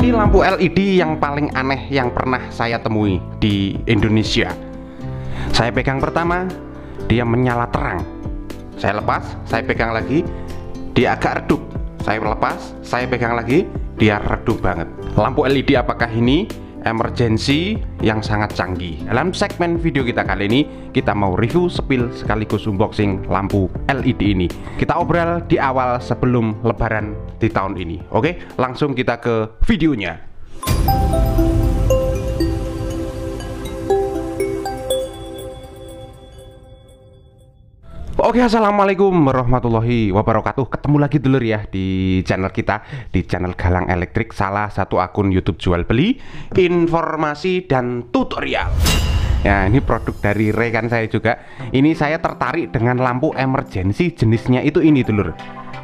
Ini lampu LED yang paling aneh yang pernah saya temui di Indonesia. Saya pegang pertama, dia menyala terang. Saya lepas, saya pegang lagi, dia agak redup. Saya lepas, saya pegang lagi, dia redup banget. Lampu LED apakah ini emergency yang sangat canggih? Dalam segmen video kita kali ini, kita mau review, spill, sekaligus unboxing lampu LED ini. Kita obrol di awal sebelum lebaran di tahun ini. Oke, langsung kita ke videonya. Oke, assalamualaikum warahmatullahi wabarakatuh. Ketemu lagi dulur ya di channel kita, di channel Galang Elektrik, salah satu akun YouTube jual beli, informasi dan tutorial. Ya, ini produk dari rekan saya juga. Ini saya tertarik dengan lampu emergency, jenisnya itu ini dulur.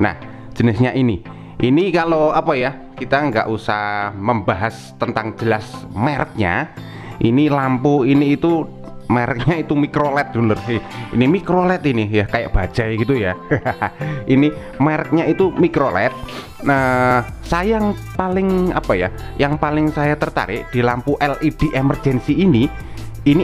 Nah, jenisnya ini. Ini kalau apa ya, kita nggak usah membahas tentang jelas mereknya. Ini lampu ini itu mereknya itu micro LED dulur. Ini micro LED ini ya, kayak bajai gitu ya. Ini mereknya itu micro LED. Nah, saya yang paling apa ya, yang paling saya tertarik di lampu LED emergency ini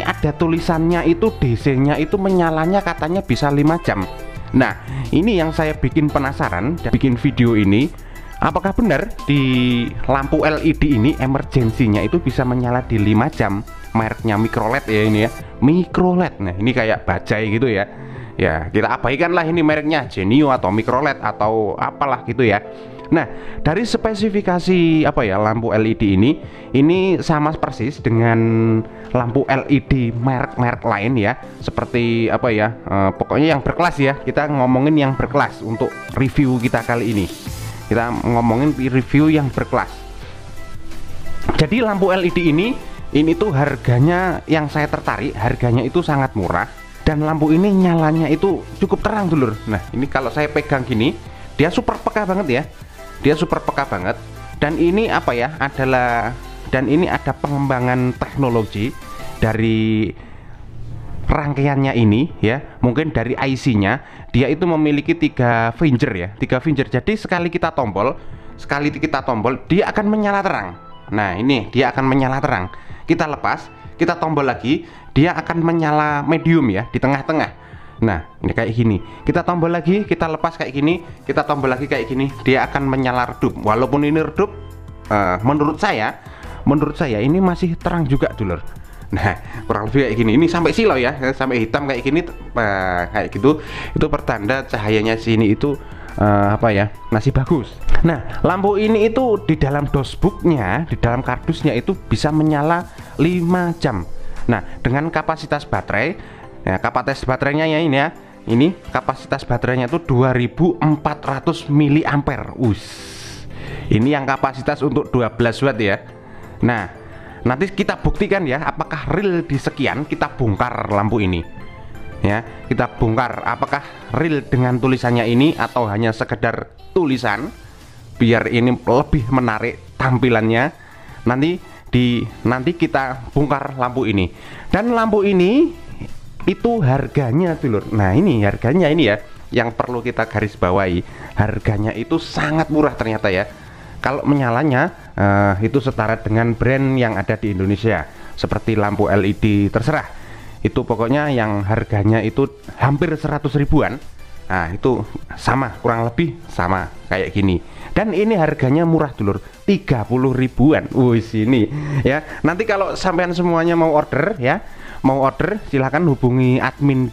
ada tulisannya itu DC-nya itu menyalanya katanya bisa 5 jam. Nah, ini yang saya bikin penasaran dan bikin video ini. Apakah benar di lampu LED ini emergensinya itu bisa menyala di 5 jam? Mereknya micro LED ya ini ya, micro LED. Nah, ini kayak bajai gitu ya. Ya, kita abaikan lah ini mereknya Genio atau micro LED atau apalah gitu ya. Nah, dari spesifikasi apa ya lampu LED ini sama persis dengan lampu LED merek-merek lain ya. Seperti apa ya, pokoknya yang berkelas ya. Kita ngomongin yang berkelas untuk review kita kali ini. Kita ngomongin review yang berkelas. Jadi lampu LED ini tuh harganya yang saya tertarik, harganya itu sangat murah dan lampu ini nyalanya itu cukup terang dulur. Nah, ini kalau saya pegang gini, dia super peka banget ya. Dia super peka banget. Dan ini apa ya? Ini ada pengembangan teknologi dari rangkaiannya ini ya. Mungkin dari IC-nya, dia itu memiliki 3 finger ya, 3 finger. Jadi sekali kita tombol, dia akan menyala terang. Nah, ini dia akan menyala terang. Kita lepas, kita tombol lagi, dia akan menyala medium ya, di tengah-tengah. Nah, ini kayak gini. Kita tombol lagi, kita lepas kayak gini, kita tombol lagi kayak gini, dia akan menyala redup. Walaupun ini redup, menurut saya ini masih terang juga dulur. Nah, kurang lebih kayak gini. Ini sampai silau ya, sampai hitam kayak gini, kayak gitu. Itu pertanda cahayanya sini itu apa ya, masih bagus. Nah, lampu ini itu di dalam dosbooknya, di dalam kardusnya itu bisa menyala 5 jam. Nah, dengan kapasitas baterai ya, kapasitas baterainya ya ini ya, ini kapasitas baterainya itu 2400 mAh. Ini yang kapasitas untuk 12 watt ya. Nah, nanti kita buktikan ya, apakah real di sekian. Kita bongkar lampu ini ya, kita bongkar apakah real dengan tulisannya ini atau hanya sekedar tulisan, biar ini lebih menarik tampilannya. Nanti kita bongkar lampu ini. Dan lampu ini itu harganya dulur. Nah, ini harganya ini ya, yang perlu kita garis bawahi. Harganya itu sangat murah ternyata ya. Kalau menyalanya itu setara dengan brand yang ada di Indonesia, seperti lampu LED terserah. Itu pokoknya yang harganya itu hampir 100 ribuan. Nah, itu sama, kurang lebih sama kayak gini. Dan ini harganya murah dulur, 30 ribuan. Sini ya. Nanti kalau sampean semuanya mau order ya, silahkan hubungi admin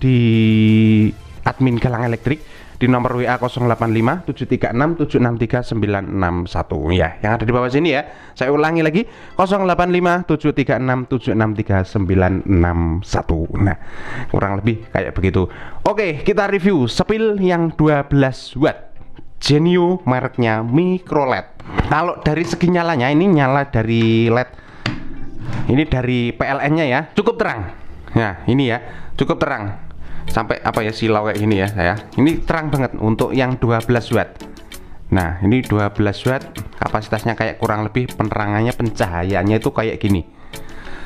Galang Elektrik di nomor WA 085 736 763 961 ya, yang ada di bawah sini ya. Saya ulangi lagi, 085 736 763 961. Nah, kurang lebih kayak begitu. Oke, kita review spill yang 12 watt Genio, mereknya micro LED. Kalau dari segi nyalanya, ini nyala dari LED, ini dari PLN nya ya, cukup terang. Nah, ini ya, cukup terang. Sampai apa ya, silau kayak gini ya saya. Ini terang banget untuk yang 12 watt. Nah, ini 12 watt, kapasitasnya kayak kurang lebih penerangannya, pencahayaannya itu kayak gini.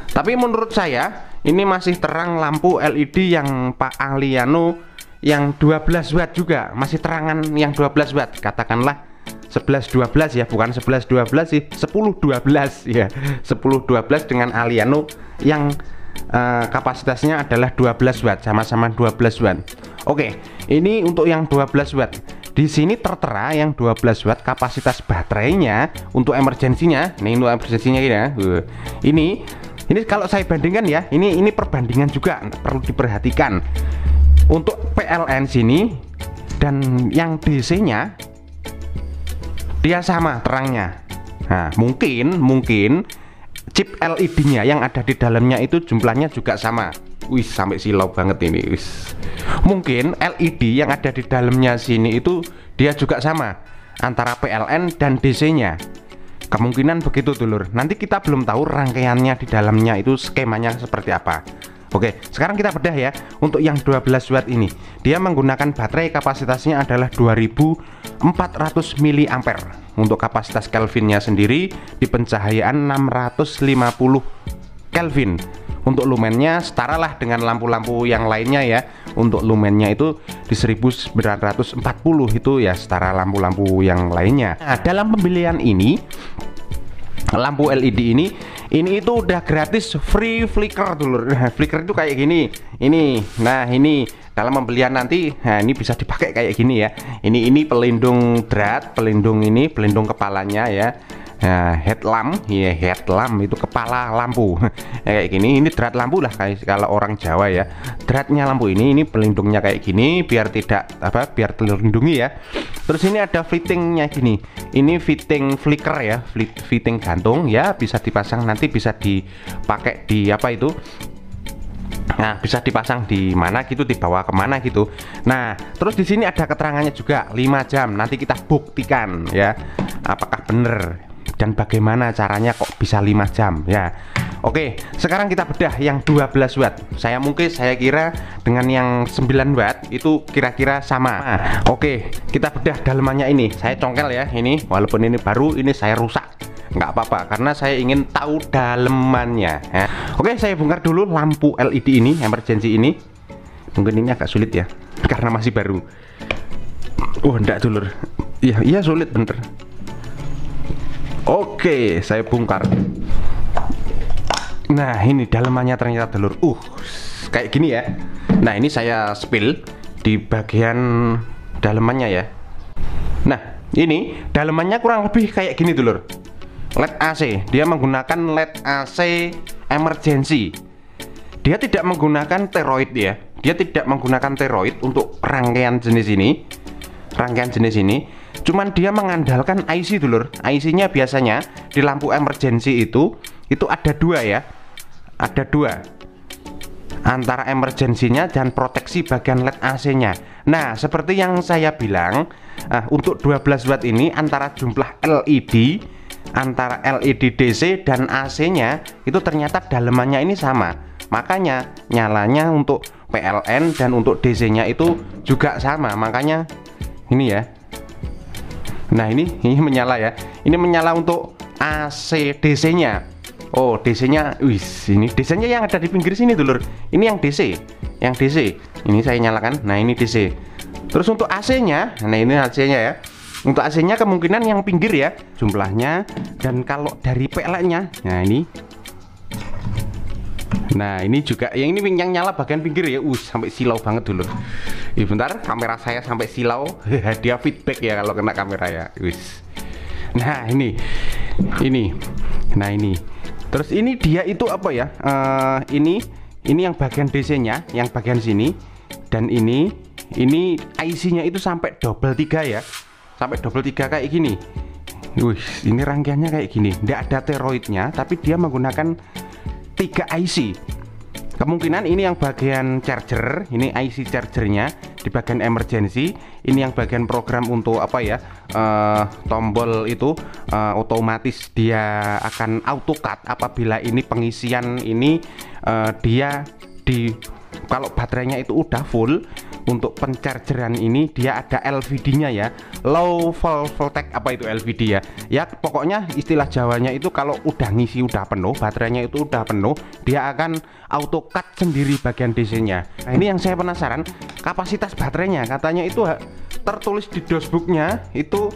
Tapi menurut saya ini masih terang lampu LED yang Pak Aliano yang 12 watt juga, masih terangan yang 12 watt. Katakanlah 1112 ya, bukan 1112 sih, 1012 ya. 1012 dengan Aliano yang kapasitasnya adalah 12 watt, sama-sama 12 watt. Oke, ini untuk yang 12 watt. Di sini tertera yang 12 watt kapasitas baterainya untuk emergensinya. Nih untuk emergensinya ya. Ini kalau saya bandingkan ya, ini perbandingan juga perlu diperhatikan. Untuk PLN sini dan yang DC-nya dia sama terangnya. Nah, mungkin chip LED-nya yang ada di dalamnya itu jumlahnya juga sama. Wih, sampai silau banget ini. Wis. Mungkin LED yang ada di dalamnya sini itu dia juga sama antara PLN dan DC-nya. Kemungkinan begitu dulur. Nanti kita belum tahu rangkaiannya di dalamnya itu skemanya seperti apa. Oke, sekarang kita bedah ya. Untuk yang 12 watt ini, dia menggunakan baterai kapasitasnya adalah 2400 mAh. Untuk kapasitas Kelvinnya sendiri di pencahayaan 650 Kelvin. Untuk lumennya setaralah dengan lampu-lampu yang lainnya ya. Untuk lumennya itu di 1940 itu ya setara lampu-lampu yang lainnya. Nah, dalam pembelian ini lampu LED ini itu udah gratis free flicker dulu. Flicker itu kayak gini. Nah ini dalam pembelian nanti, nah ini bisa dipakai kayak gini ya. Ini pelindung drat, pelindung kepalanya ya. Nah, headlamp itu kepala lampu. Kayak gini, ini drat lampu lah kayak kalau orang Jawa ya. Dratnya lampu ini pelindungnya kayak gini biar biar terlindungi ya. Terus ini ada fittingnya gini. Ini fitting flicker ya, fitting gantung ya, bisa dipasang nanti bisa dipakai di apa itu. Nah, bisa dipasang di mana gitu, dibawa kemana gitu. Nah, terus di sini ada keterangannya juga 5 jam. Nanti kita buktikan ya, apakah bener dan bagaimana caranya kok bisa 5 jam ya. Oke, sekarang kita bedah yang 12 watt. Saya kira dengan yang 9 watt itu kira-kira sama. Nah, oke, kita bedah dalemannya ini. Saya congkel ya ini, walaupun ini baru, ini saya rusak. Nggak apa-apa, karena saya ingin tahu dalemannya ya. Oke, saya bongkar dulu lampu LED ini, emergency ini. Mungkin ini agak sulit ya, karena masih baru. Enggak dulur. Iya sulit bener. Oke, saya bongkar. Nah, ini dalemannya ternyata dulur. Kayak gini ya. Nah, ini saya spill di bagian dalemannya ya. Nah, ini dalemannya kurang lebih kayak gini dulur. LED AC, dia menggunakan LED AC emergency. Dia tidak menggunakan thyroid ya. Dia tidak menggunakan thyroid untuk rangkaian jenis ini. Cuman dia mengandalkan IC dulur. IC-nya biasanya di lampu emergency itu ada 2 ya. Ada 2 antara emergensinya dan proteksi bagian LED AC-nya. Nah, seperti yang saya bilang, untuk 12 watt ini antara jumlah LED antara LED DC dan AC-nya itu ternyata dalemannya ini sama. Makanya nyalanya untuk PLN dan untuk DC-nya itu juga sama. Makanya ini ya. Nah, ini menyala ya. Ini menyala untuk AC DC-nya. Oh, DC-nya, ini DC-nya yang ada di pinggir sini dulur. Ini yang DC. Ini saya nyalakan. Nah, ini DC. Terus untuk AC-nya, nah ini AC-nya ya. Untuk AC-nya kemungkinan yang pinggir ya jumlahnya. Dan kalau dari PLN-nya, nah ini. Nah, ini juga yang ini yang nyala bagian pinggir ya. Sampai silau banget dulur. Bentar, kamera saya sampai silau. Dia feedback ya kalau kena kamera ya. Nah, ini. Nah, ini. Terus ini dia itu apa ya? Ini yang bagian DC-nya, yang bagian sini. Dan ini IC-nya itu sampai double 3 ya. Sampai double 3 kayak gini. Ini rangkaiannya kayak gini. Tidak ada thyroidnya, tapi dia menggunakan 3 IC. Kemungkinan ini yang bagian charger, ini IC chargernya di bagian emergency. Ini yang bagian program untuk apa ya? Tombol itu otomatis dia akan auto cut apabila ini pengisian ini dia kalau baterainya itu udah full. Untuk penchargeran ini dia ada LVD-nya ya, low voltage apa itu LVD ya. Ya pokoknya istilah Jawanya itu kalau udah ngisi udah penuh, baterainya itu udah penuh, dia akan auto cut sendiri bagian DC-nya. Nah, ini yang saya penasaran, kapasitas baterainya katanya itu tertulis di dashboardnya itu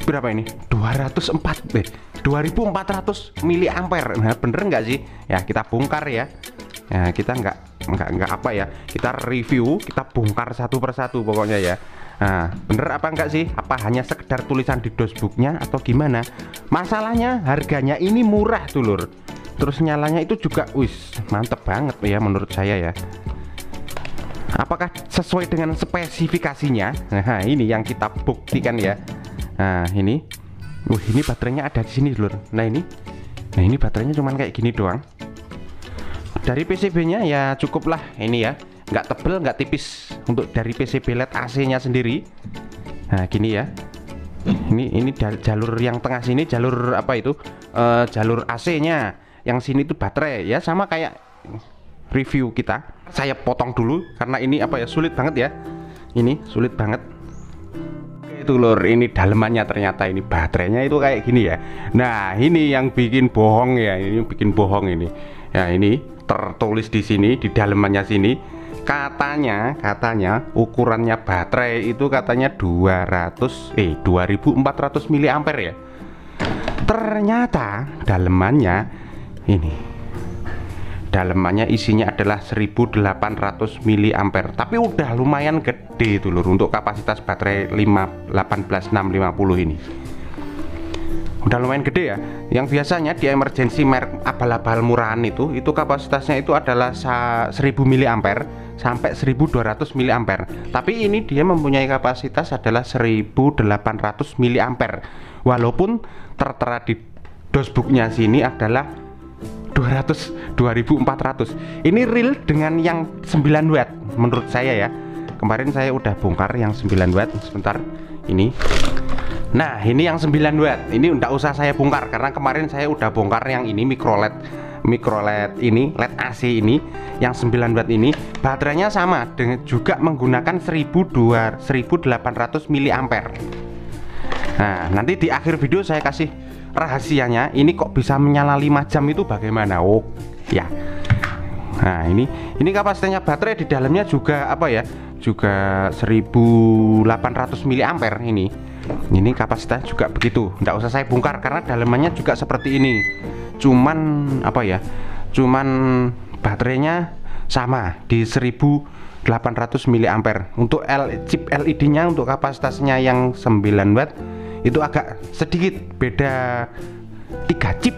berapa ini? 2400 miliampere. Nah, bener nggak sih? Ya, kita bongkar ya. Ya, kita nggak apa ya? Kita review, kita bongkar satu persatu pokoknya ya. Nah, bener apa enggak sih? Apa hanya sekedar tulisan di dosbooknya atau gimana? Masalahnya harganya ini murah tuh lur. Terus nyalanya itu juga, wis mantep banget ya menurut saya ya. Apakah sesuai dengan spesifikasinya? Nah, ini yang kita buktikan ya. Nah, ini baterainya ada di sini lur. Nah ini baterainya cuman kayak gini doang. Dari PCB-nya ya cukuplah ini ya, nggak tebel nggak tipis untuk dari PCB LED AC-nya sendiri. Nah gini ya, ini jalur yang tengah sini jalur apa itu, jalur AC-nya, yang sini itu baterai ya, sama kayak review kita. Saya potong dulu karena ini apa ya, sulit banget ya, ini sulit banget. Oke itu lur, ini dalemannya ternyata ini baterainya itu kayak gini ya. Nah ini yang bikin bohong ya, ini bikin bohong ini ya. Ini tertulis di sini di dalemannya sini katanya ukurannya baterai itu katanya 2400 miliampere ya. Ternyata dalemannya isinya adalah 1800 miliampere, tapi udah lumayan gede tuh lur untuk kapasitas baterai 18650 ini. Udah lumayan gede ya. Yang biasanya di emergency merek abal-abal murahan itu kapasitasnya itu adalah 1000 miliampere sampai 1200 miliampere. Tapi ini dia mempunyai kapasitas adalah 1800 miliampere. Walaupun tertera di dosbooknya sini adalah 2400. Ini real dengan yang 9 watt menurut saya ya. Kemarin saya udah bongkar yang 9 watt sebentar ini. Nah ini yang 9 watt ini enggak usah saya bongkar karena kemarin saya udah bongkar yang ini micro LED ini, LED AC ini yang 9 watt ini. Baterainya sama dengan juga menggunakan 1800 miliampere. Nah nanti di akhir video saya kasih rahasianya ini kok bisa menyala 5 jam itu bagaimana. Oh ya, nah ini kapasitasnya baterai di dalamnya juga apa ya, juga 1800 miliampere ini kapasitas juga begitu. Nggak usah saya bongkar karena dalemannya juga seperti ini. Cuman apa ya, cuman baterainya sama di 1800 miliampere. Untuk chip LED-nya untuk kapasitasnya yang 9 watt itu agak sedikit beda 3 chip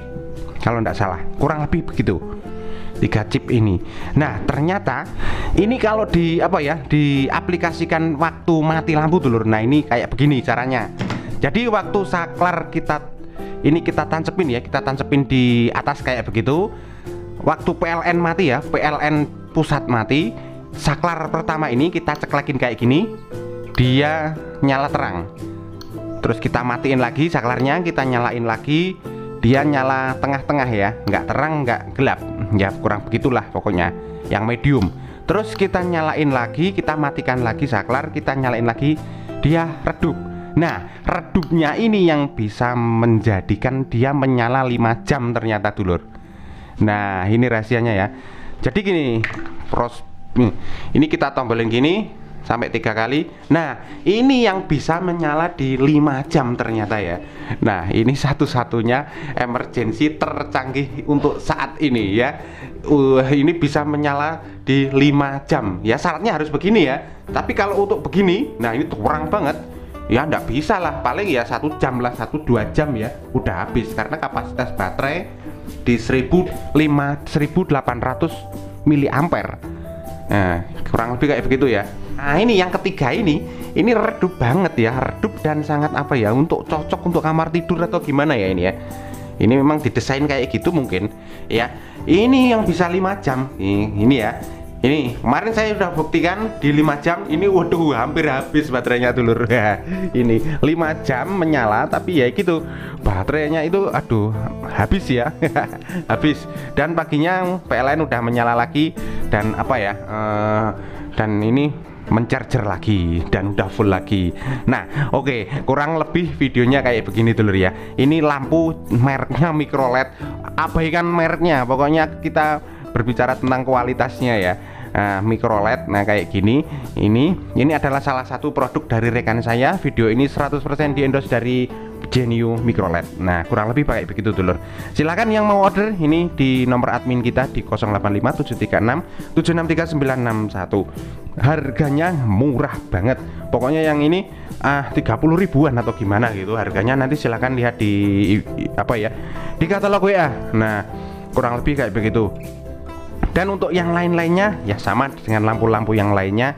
kalau nggak salah, kurang lebih begitu. 3 chip ini. Nah ternyata ini kalau di apa ya, diaplikasikan waktu mati lampu dulur. Nah ini kayak begini caranya. Jadi waktu saklar kita tancapin ya, kita tancapin di atas kayak begitu. Waktu PLN mati ya, PLN pusat mati, saklar pertama ini kita ceklekin kayak gini, dia nyala terang. Terus kita matiin lagi saklarnya, kita nyalain lagi, dia nyala tengah-tengah ya, nggak terang nggak gelap ya, kurang begitulah pokoknya, yang medium. Terus kita nyalain lagi, kita matikan lagi saklar, kita nyalain lagi, dia redup. Nah redupnya ini yang bisa menjadikan dia menyala 5 jam ternyata dulur. Nah ini rahasianya ya. Jadi gini ini kita tombolin gini sampai 3 kali. Nah ini yang bisa menyala di 5 jam ternyata ya. Nah ini satu-satunya emergency tercanggih untuk saat ini ya. Ini bisa menyala di 5 jam ya, syaratnya harus begini ya. Tapi kalau untuk begini, nah ini kurang banget ya, nggak bisa lah, paling ya 1 jam lah, 1-2 jam ya udah habis karena kapasitas baterai di 1800 miliampere. Nah kurang lebih kayak begitu ya. Nah ini yang ketiga ini redup banget ya, redup dan sangat apa ya, untuk cocok untuk kamar tidur atau gimana ya ini ya. Ini memang didesain kayak gitu mungkin ya. Ini yang bisa 5 jam ini ya. Ini kemarin saya sudah buktikan di 5 jam ini, waduh hampir habis baterainya dulur ya. Ini 5 jam menyala tapi ya gitu baterainya itu aduh habis ya. Habis. Dan paginya PLN udah menyala lagi dan apa ya, dan ini mencarger lagi dan udah full lagi. Nah oke, kurang lebih videonya kayak begini dulur ya. Ini lampu mereknya micro LED, abaikan mereknya, pokoknya kita berbicara tentang kualitasnya ya. Nah, micro LED, nah kayak gini. Ini adalah salah satu produk dari rekan saya. Video ini 100% di endorse dari Genio Micro LED. Nah, kurang lebih pakai begitu dulur. Silakan yang mau order ini di nomor admin kita di 085736763961. Harganya murah banget. Pokoknya yang ini 30 ribuan atau gimana gitu harganya, nanti silakan lihat di apa ya, di katalog WA. Nah, kurang lebih kayak begitu. Dan untuk yang lain-lainnya ya sama dengan lampu-lampu yang lainnya.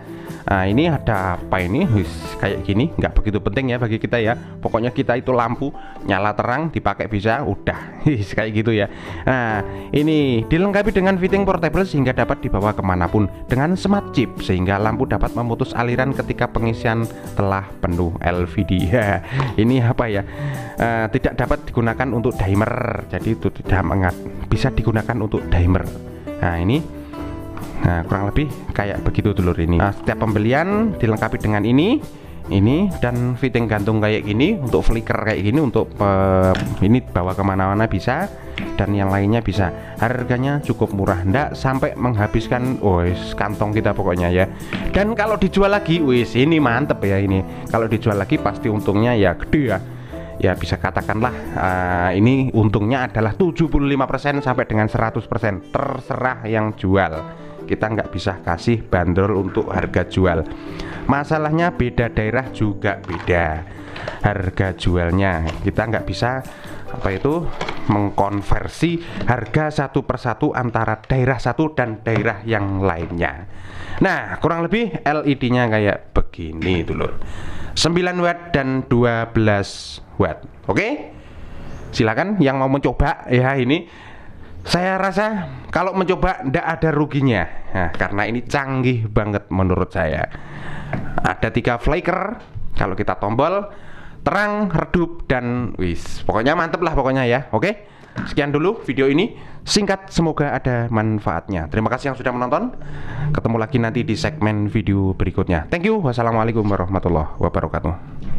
Nah, ini ada apa ini? Kayak gini, nggak begitu penting ya bagi kita ya. Pokoknya kita itu lampu nyala terang, dipakai bisa, udah kayak gitu ya. Nah, ini dilengkapi dengan fitting portable sehingga dapat dibawa kemanapun, dengan smart chip sehingga lampu dapat memutus aliran ketika pengisian telah penuh LVD. Ini apa ya? Tidak dapat digunakan untuk dimmer, jadi itu tidak bisa digunakan untuk dimmer. Nah, ini. Nah, kurang lebih kayak begitu dulur ini. Setiap pembelian dilengkapi dengan ini dan fitting gantung kayak gini, untuk flicker kayak gini, untuk ini bawa kemana-mana bisa, dan yang lainnya bisa. Harganya cukup murah, ndak sampai menghabiskan kantong kita pokoknya ya. Dan kalau dijual lagi, ini mantep ya ini. Kalau dijual lagi pasti untungnya ya gede ya. Ya bisa katakanlah ini untungnya adalah 75% sampai dengan 100%, terserah yang jual. Kita nggak bisa kasih bandrol untuk harga jual. Masalahnya beda daerah juga beda harga jualnya. Kita nggak bisa mengkonversi harga satu persatu antara daerah satu dan daerah yang lainnya. Nah, kurang lebih LED-nya kayak begini dulur. 9 watt dan 12 watt. Oke? Silakan yang mau mencoba ya ini. Saya rasa kalau mencoba ndak ada ruginya. Nah, karena ini canggih banget menurut saya. Ada 3 flicker, kalau kita tombol terang, redup, dan pokoknya mantep lah pokoknya ya. Oke? Sekian dulu video ini, singkat, semoga ada manfaatnya. Terima kasih yang sudah menonton. Ketemu lagi nanti di segmen video berikutnya. Thank you. Wassalamualaikum warahmatullahi wabarakatuh.